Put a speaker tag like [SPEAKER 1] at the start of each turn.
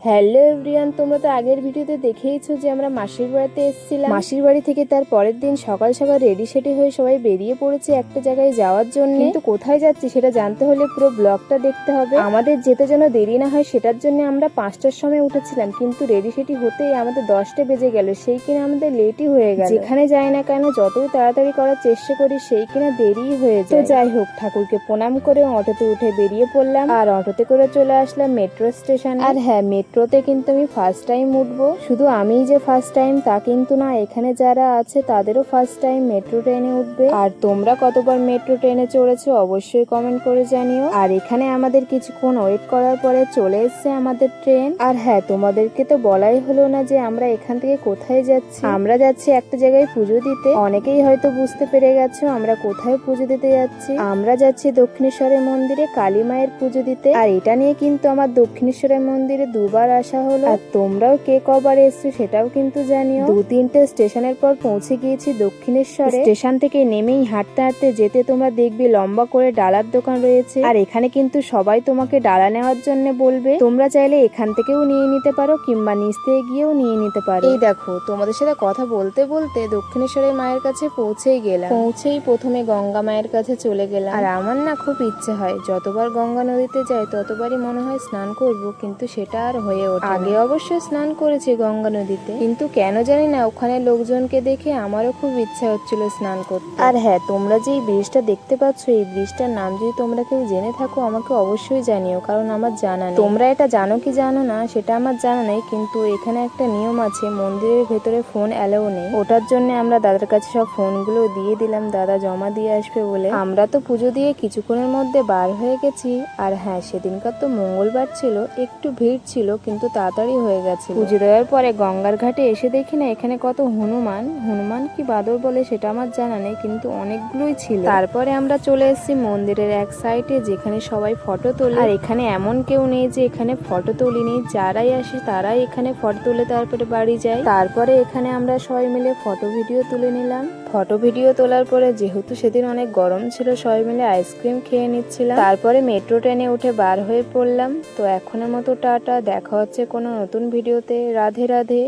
[SPEAKER 1] Hello everyone, তোমরা তো আগের ভিডিওতে দেখেইছো যে আমরা মাসির বাড়িতে এসেছিলাম। মাসির বাড়ি থেকে তার পরের দিন সকাল সকাল রেডি সেডি হয়ে সবাই বেরিয়ে পড়েছে একটা জায়গায় যাওয়ার জন্য। কিন্তু কোথায় যাচ্ছি সেটা জানতে হলে পুরো ব্লগটা দেখতে হবে। আমাদের যেতে যেন দেরি না হয় সেটার জন্য আমরা 5টার সময় উঠেছিলাম, কিন্তু রেডি সেডি হতেই আমাদের 10টা বেজে গেল। সেই কিনা আমাদের লেটই হয়ে গেল। যেখানে যাই না কেন যতই তাড়াতাড়ি করার চেষ্টা করি সেই কিনা দেরিই হয়ে যায়। তো যাই হোক, ঠাকুরকে প্রণাম করে অটোতে উঠে বেরিয়ে পড়লাম আর অটোতে করে চলে আসলাম মেট্রো স্টেশন। আর হ্যাঁ, মেট্রোতে কিন্তু আমি ফার্স্ট টাইম উঠবো। শুধু আমিই যে ফার্স্ট টাইম তা কিন্তু না, এখানে যারা আছে তাদেরও ফার্স্ট টাইম মেট্রো ট্রেনে উঠবে। আর তোমরা কতবার মেট্রো ট্রেনে চড়েছো অবশ্যই কমেন্ট করে জানিও। আর এখানে আমাদের কিছুক্ষণ ওয়েট করার পরে চলে এসেছে আমাদের ট্রেন। আর হ্যাঁ, তোমাদেরকে তো বলাই হলো না যে আমরা এখান থেকে কোথায় যাচ্ছি। আমরা যাচ্ছি একটা জায়গায় পুজো দিতে। অনেকেই হয়তো বুঝতে পেরে গেছো আমরা কোথায় পুজো দিতে যাচ্ছি। আমরা যাচ্ছি দক্ষিণেশ্বরের মন্দিরে কালী মায়ের পুজো দিতে। আর এটা নিয়ে কিন্তু আমার দক্ষিণেশ্বরের মন্দিরে দুবার আসা হলো। আর তোমরাও কে কবার এসছো সেটাও কিন্তু জানিও। 2-3টে স্টেশনের পর পৌঁছে গিয়েছি দক্ষিণেশ্বরে। স্টেশন থেকে নেমেই হাঁটতে হাঁটতে যেতে তোমরা দেখবে লম্বা করে ডালার দোকান রয়েছে। আর এখানে কিন্তু সবাই তোমাকে ডালা নেওয়ার জন্য বলবে। তোমরা চাইলে এখান থেকেও নিয়ে নিতে পারো কিংবা নিচ থেকে গিয়েও নিয়ে নিতে পারো। এই দেখো, তোমাদের সাথে কথা বলতে বলতে দক্ষিণেশ্বরের মায়ের কাছে পৌঁছেই গেলাম। পৌঁছেই প্রথমে গঙ্গা মায়ের কাছে চলে গেলাম। আর আমার না খুব ইচ্ছে হয় যতবার গঙ্গা নদীতে যাই ততবারই মনে হয় স্নান করব, কিন্তু সেটা আর হয়ে ওঠে। আগে অবশ্য স্নান করেছি গঙ্গা নদীতে, কিন্তু কেন জানি না ওখানে লোকজনকে দেখে আমারও খুব ইচ্ছা হচ্ছিল স্নান করতে। আর হ্যাঁ, তোমরা যে এই ব্রিজটা দেখতে পাচ্ছ এই ব্রিজটার নাম যদি তোমরা কেউ জেনে থাকো আমাকে অবশ্যই জানিও, কারণ আমার জানা নেই। তোমরা এটা জানো কি জানো না সেটা আমার জানা নেই, কিন্তু এখানে একটা নিয়ম আছে, মন্দিরের ভেতরে ফোন অ্যালাউ নেই। ওটার জন্য আমরা দাদার কাছে সব ফোনগুলো দিয়ে দিলাম, দাদা জমা দিয়ে আসবে বলে। আমরা তো পুজো দিয়ে কিছুক্ষণের মধ্যে বার হয়ে গেছি। আর হ্যাঁ, সেদিনকার তো মঙ্গলবার ছিল, একটু ভিড় ছিল কিন্তু তাড়াতাড়ি হয়ে গেছে। পুজো দেওয়ার পরে গঙ্গার ঘাটে এসে দেখি না এখানে কত হনুমান কি বাদর বলে সেটা আমার জানা নেই, কিন্তু অনেকগুলোই ছিল। তারপরে আমরা চলে এসেছি মন্দিরের এক সাইডে যেখানে সবাই ফটো তোলে। আর এখানে এমন কেউ নেই যে এখানে ফটো তুলিনি, যারাই আসে তারাই এখানে ফটো তুলে তারপরে বাড়ি যায়। তারপরে এখানে আমরা সবাই মিলে ফটো ভিডিও তুলে নিলাম। ফটো ভিডিও তোলার পরে যেহেতু সেদিন অনেক গরম ছিল সবাই মিলে আইসক্রিম খেয়ে নিচ্ছিলাম। তারপরে মেট্রো ট্রেনে উঠে বার হয়ে পড়লাম। তো এখনের মতো টাটা, দেখা হচ্ছে কোনো নতুন ভিডিওতে। রাধে রাধে।